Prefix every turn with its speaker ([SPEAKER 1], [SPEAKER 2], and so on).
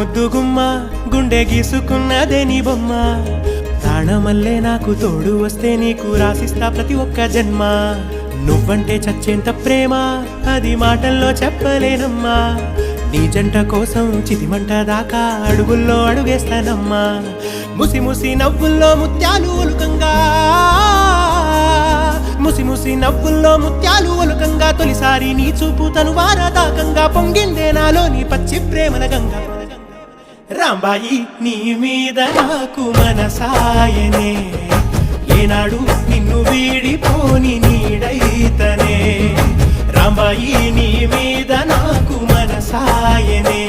[SPEAKER 1] ముద్దుగుమ్మ గుండె గీసుకున్నదే నీ బొమ్మ ప్రాణమల్లే నాకు తోడు వస్తే నీకు రాసిస్తా ప్రతి ఒక్క జన్మ నువ్వంటే చచ్చేంత ప్రేమ అది మాటల్లో చెప్పలేనమ్మా నీ జంట కోసం చితిమంట దాకా అడుగుల్లో అడుగేస్తానమ్మా ముసి ముసి నవ్వుల్లో ముత్యాలు ఒలుకంగా ముసి ముసి నవ్వుల్లో ముత్యాలు ఒలుకంగా తొలిసారి నీ చూపు తను వారదాకంగా పొంగిందే నాలో నీ పచ్చి ప్రేమల గంగా రాంబాయి నీ మీద నాకు మనసాయనే ఏనాడు నిన్ను వీడిపోని నీడైతనే రాంబాయి నీ మీద నాకు మనసాయనే